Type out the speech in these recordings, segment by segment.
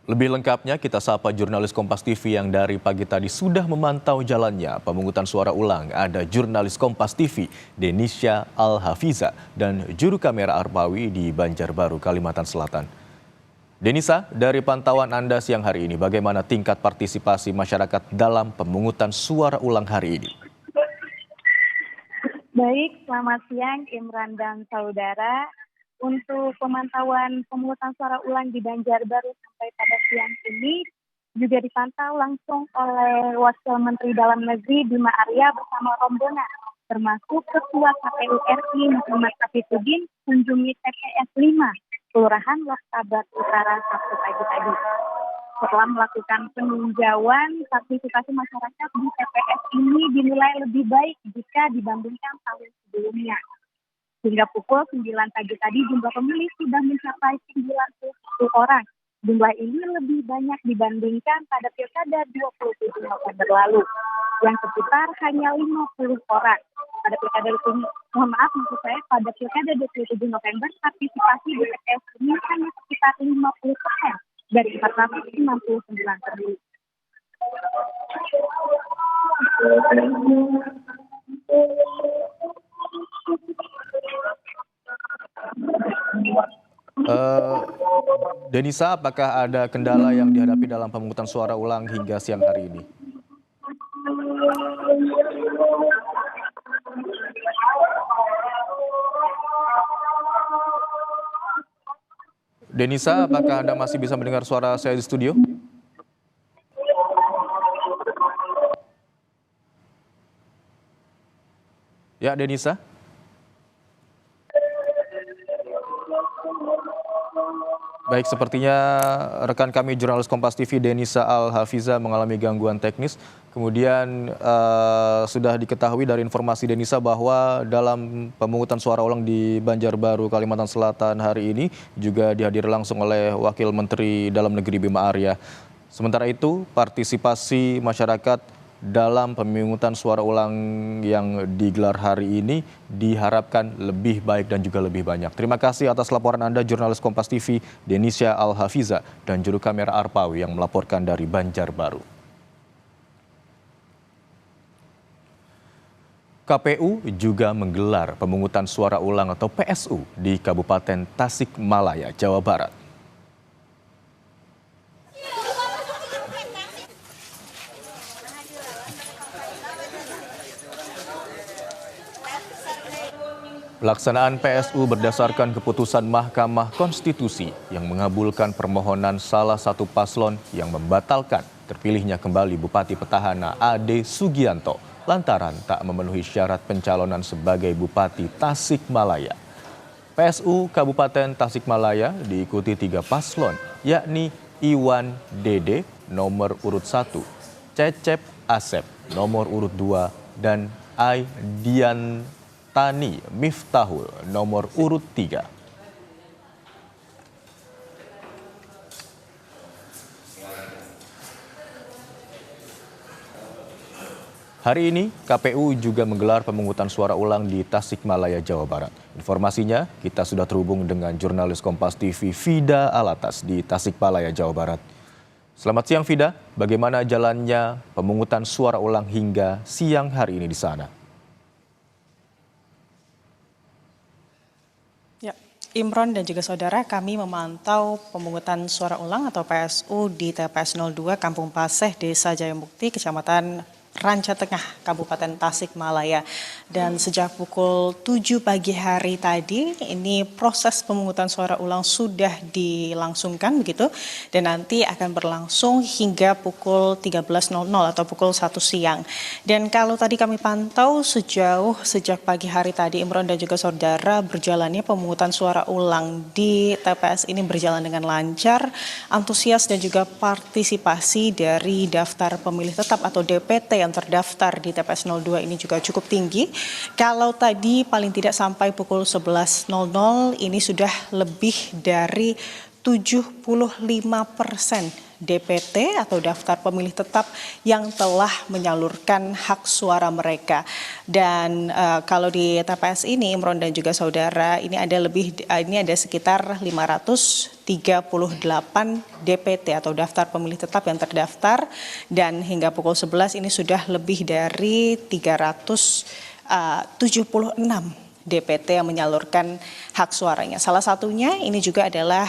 Lebih lengkapnya kita sapa jurnalis Kompas TV yang dari pagi tadi sudah memantau jalannya pemungutan suara ulang. Ada jurnalis Kompas TV Denisha Al-Hafiza dan juru kamera Arpawi di Banjarbaru, Kalimantan Selatan. Denisa, dari pantauan Anda siang hari ini, bagaimana tingkat partisipasi masyarakat dalam pemungutan suara ulang hari ini? Baik, selamat siang Imran dan saudara. Untuk pemantauan pemungutan suara ulang di Banjarbaru sampai pada siang ini juga dipantau langsung oleh Wakil Menteri Dalam Negeri Bima Arya bersama rombongan, termasuk Ketua KPU RI Muhammad Safituddin kunjungi TPS 5, Kelurahan Loktabat Utara Sabtu pagi tadi. Setelah melakukan peninjauan, partisipasi masyarakat di TPS ini dinilai lebih baik jika dibandingkan tahun sebelumnya. Hingga pukul 9 pagi tadi jumlah pemilih sudah mencapai 90 orang. Jumlah ini lebih banyak dibandingkan pada Pilkada 27 November lalu, yang sekitar hanya 50 orang. Pada Pilkada pada Pilkada 27 November, partisipasi di TPS ini hanya sekitar 50% dari 469 pemilih. Denisa, apakah ada kendala yang dihadapi dalam pemungutan suara ulang hingga siang hari ini? Denisa, apakah Anda masih bisa mendengar suara saya di studio? Ya, Denisa. Baik, sepertinya rekan kami jurnalis Kompas TV Denisha Al-Hafiza mengalami gangguan teknis. Kemudian sudah diketahui dari informasi Denisha bahwa dalam pemungutan suara ulang di Banjarbaru, Kalimantan Selatan hari ini juga dihadiri langsung oleh Wakil Menteri Dalam Negeri Bima Arya. Sementara itu, partisipasi masyarakat dalam pemungutan suara ulang yang digelar hari ini diharapkan lebih baik dan juga lebih banyak. Terima kasih atas laporan Anda, jurnalis Kompas TV Denisha Al-Hafiza dan juru kamera Arpawi yang melaporkan dari Banjarbaru. KPU juga menggelar pemungutan suara ulang atau PSU di Kabupaten Tasikmalaya, Jawa Barat. Pelaksanaan PSU berdasarkan keputusan Mahkamah Konstitusi yang mengabulkan permohonan salah satu paslon yang membatalkan terpilihnya kembali Bupati Petahana Ade Sugianto lantaran tak memenuhi syarat pencalonan sebagai Bupati Tasikmalaya. PSU Kabupaten Tasikmalaya diikuti 3 paslon, yakni Iwan Dede nomor urut 1, Cecep Asep nomor urut 2, dan Aidian Tani Miftahul nomor urut 3. Hari ini KPU juga menggelar pemungutan suara ulang di Tasikmalaya, Jawa Barat. Informasinya kita sudah terhubung dengan jurnalis Kompas TV Fida Alatas di Tasikmalaya, Jawa Barat. Selamat siang Fida, bagaimana jalannya pemungutan suara ulang hingga siang hari ini di sana? Imron dan juga saudara, kami memantau pemungutan suara ulang atau PSU di TPS 02 Kampung Paseh, Desa Jayamukti, Kecamatan Ranca Tengah, Kabupaten Tasikmalaya. Dan sejak pukul 7 pagi hari tadi, ini proses pemungutan suara ulang sudah dilangsungkan begitu. Dan nanti akan berlangsung hingga pukul 13.00 atau pukul 1 siang. Dan kalau tadi kami pantau sejak pagi hari tadi, Imron dan juga saudara, berjalannya pemungutan suara ulang di TPS ini berjalan dengan lancar, antusias dan juga partisipasi dari daftar pemilih tetap atau DPT yang terdaftar di TPS 02 ini juga cukup tinggi. Kalau tadi paling tidak sampai pukul 11.00 ini sudah lebih dari 75% DPT atau daftar pemilih tetap yang telah menyalurkan hak suara mereka. Dan kalau di TPS ini Imron dan juga saudara, ini ada sekitar 538 DPT atau daftar pemilih tetap yang terdaftar, dan hingga pukul 11 ini sudah lebih dari 376 DPT yang menyalurkan hak suaranya. Salah satunya ini juga adalah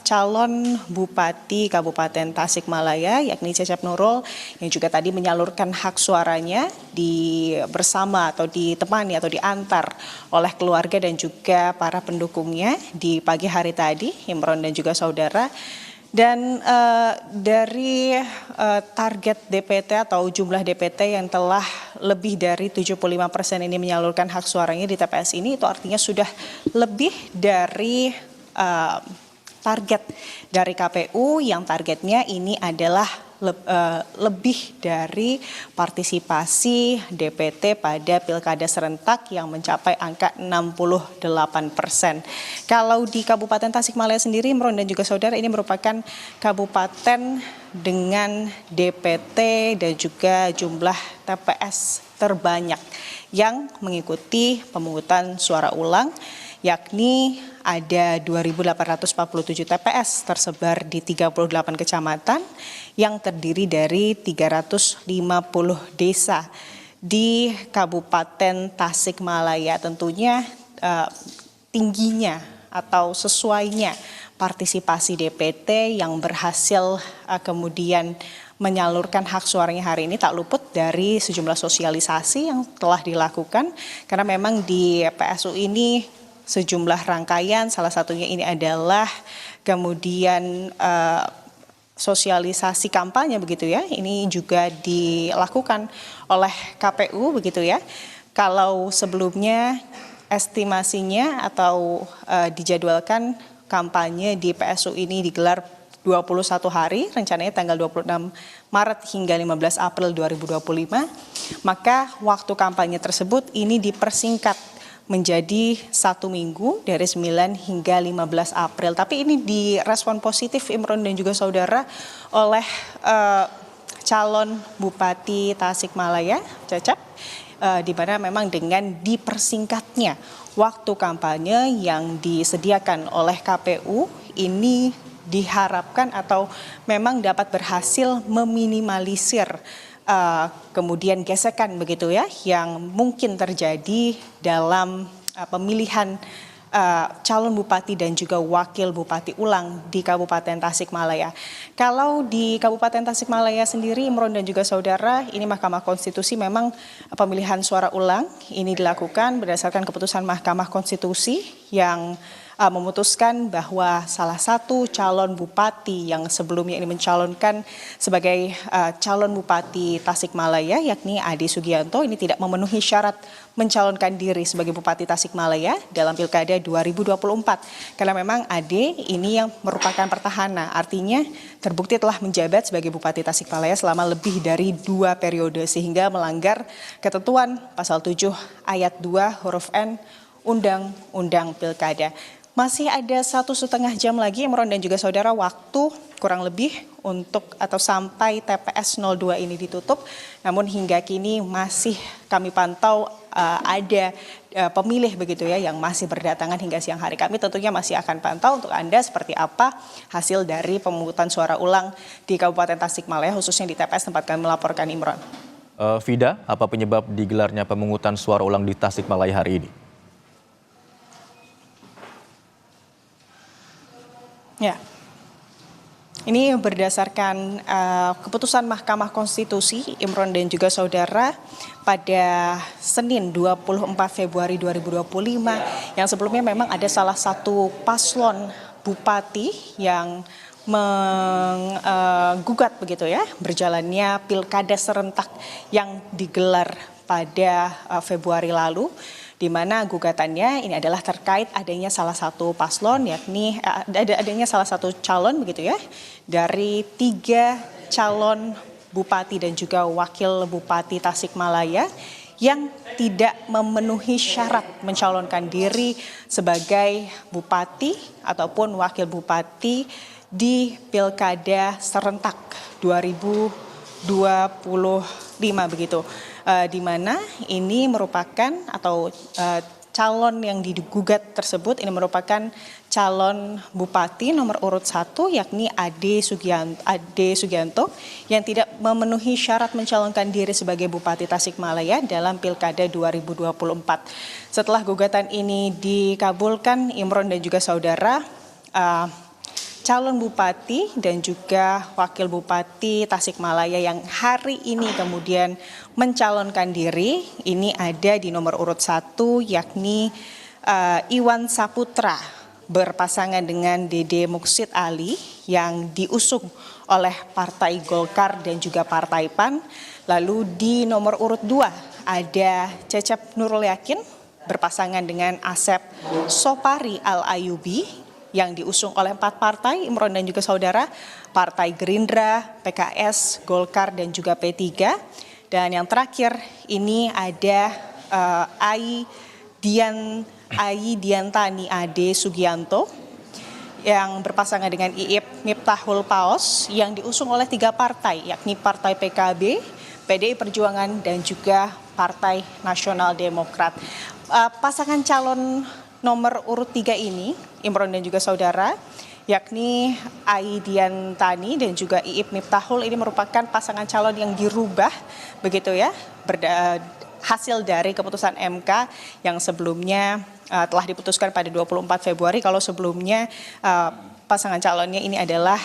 calon Bupati Kabupaten Tasikmalaya, yakni Cecep Nurul, yang juga tadi menyalurkan hak suaranya bersama atau ditemani atau diantar oleh keluarga dan juga para pendukungnya di pagi hari tadi, Imron dan juga saudara. Dan dari target DPT atau jumlah DPT yang telah lebih dari 75% ini menyalurkan hak suaranya di TPS ini, itu artinya sudah lebih dari target dari KPU yang targetnya ini adalah lebih dari partisipasi DPT pada pilkada serentak yang mencapai angka 68%. Kalau di Kabupaten Tasikmalaya sendiri, Imron dan juga saudara, ini merupakan kabupaten dengan DPT dan juga jumlah TPS terbanyak yang mengikuti pemungutan suara ulang, yakni ada 2.847 TPS tersebar di 38 kecamatan yang terdiri dari 350 desa di Kabupaten Tasikmalaya. Tentunya tingginya atau sesuainya partisipasi DPT yang berhasil kemudian menyalurkan hak suaranya hari ini tak luput dari sejumlah sosialisasi yang telah dilakukan, karena memang di PSU ini sejumlah rangkaian, salah satunya ini adalah kemudian sosialisasi kampanye begitu ya, ini juga dilakukan oleh KPU begitu ya. Kalau sebelumnya estimasinya atau dijadwalkan kampanye di PSU ini digelar 21 hari, rencananya tanggal 26 Maret hingga 15 April 2025, maka waktu kampanye tersebut ini dipersingkat menjadi 1 minggu dari 9 hingga 15 April. Tapi ini direspon positif, Imron dan juga saudara, oleh calon Bupati Tasikmalaya, Cecep, di mana memang dengan dipersingkatnya waktu kampanye yang disediakan oleh KPU ini diharapkan atau memang dapat berhasil meminimalisir kemudian gesekan begitu ya yang mungkin terjadi dalam pemilihan calon bupati dan juga wakil bupati ulang di Kabupaten Tasikmalaya. Kalau di Kabupaten Tasikmalaya sendiri, Imron dan juga saudara, ini Mahkamah Konstitusi memang pemilihan suara ulang ini dilakukan berdasarkan keputusan Mahkamah Konstitusi yang memutuskan bahwa salah satu calon bupati yang sebelumnya ini mencalonkan sebagai calon bupati Tasikmalaya, yakni Ade Sugianto, ini tidak memenuhi syarat mencalonkan diri sebagai bupati Tasikmalaya dalam Pilkada 2024. Karena memang Ade ini yang merupakan petahana, artinya terbukti telah menjabat sebagai bupati Tasikmalaya selama lebih dari 2 periode sehingga melanggar ketentuan pasal 7 ayat 2 huruf N Undang-Undang Pilkada. Masih ada 1,5 jam lagi, Imron dan juga saudara, waktu kurang lebih untuk atau sampai TPS 02 ini ditutup. Namun hingga kini masih kami pantau ada pemilih begitu ya yang masih berdatangan hingga siang hari. Kami tentunya masih akan pantau untuk Anda seperti apa hasil dari pemungutan suara ulang di Kabupaten Tasikmalaya, khususnya di TPS tempat kami melaporkan, Imron. Vida, apa penyebab digelarnya pemungutan suara ulang di Tasikmalaya hari ini? Ya, ini berdasarkan keputusan Mahkamah Konstitusi, Imron dan juga saudara, pada Senin 24 Februari 2025 yang sebelumnya memang ada salah satu paslon bupati yang menggugat begitu ya berjalannya pilkada serentak yang digelar pada Februari lalu, di mana gugatannya ini adalah terkait adanya salah satu paslon, yakni adanya salah satu calon begitu ya dari 3 calon bupati dan juga wakil bupati Tasikmalaya yang tidak memenuhi syarat mencalonkan diri sebagai bupati ataupun wakil bupati di Pilkada serentak 2025 begitu. Di mana ini merupakan atau calon yang digugat tersebut ini merupakan calon bupati nomor urut 1 yakni Ade Sugianto yang tidak memenuhi syarat mencalonkan diri sebagai Bupati Tasikmalaya dalam Pilkada 2024. Setelah gugatan ini dikabulkan, Imron dan juga saudara, calon bupati dan juga wakil bupati Tasikmalaya yang hari ini kemudian mencalonkan diri ini ada di nomor urut 1 yakni Iwan Saputra berpasangan dengan Dede Muksid Ali yang diusung oleh Partai Golkar dan juga Partai PAN. Lalu di nomor urut 2 ada Cecep Nurul Yakin berpasangan dengan Asep Sopari Al-Ayubi yang diusung oleh 4 partai, Imron dan juga saudara, Partai Gerindra, PKS, Golkar, dan juga P3. Dan yang terakhir ini ada Ai Diantani Ade Sugianto yang berpasangan dengan Iip Miftahul Paos yang diusung oleh 3 partai, yakni Partai PKB, PDI Perjuangan, dan juga Partai Nasional Demokrat. Pasangan calon nomor urut 3 ini, Imron dan juga saudara, yakni Aidian Tani dan juga Iip Miftahul, ini merupakan pasangan calon yang dirubah begitu ya, hasil dari keputusan MK yang sebelumnya telah diputuskan pada 24 Februari. Kalau sebelumnya pasangan calonnya ini adalah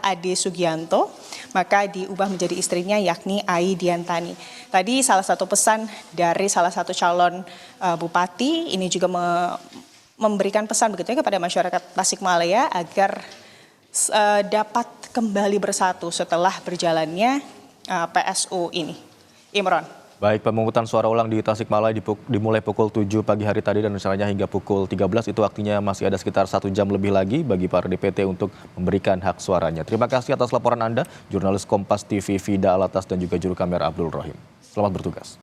Ade Sugianto, maka diubah menjadi istrinya yakni Aidian Tani. Tadi salah satu pesan dari salah satu calon bupati ini juga memberikan pesan begitu ya kepada masyarakat Tasikmalaya agar dapat kembali bersatu setelah berjalannya PSU ini. Imron. Baik, pemungutan suara ulang di Tasikmalaya dimulai pukul 7 pagi hari tadi dan rencananya hingga pukul 13. Itu artinya masih ada sekitar 1 jam lebih lagi bagi para DPT untuk memberikan hak suaranya. Terima kasih atas laporan Anda, jurnalis Kompas TV Vida Alatas dan juga juru kamera Abdul Rohim. Selamat bertugas.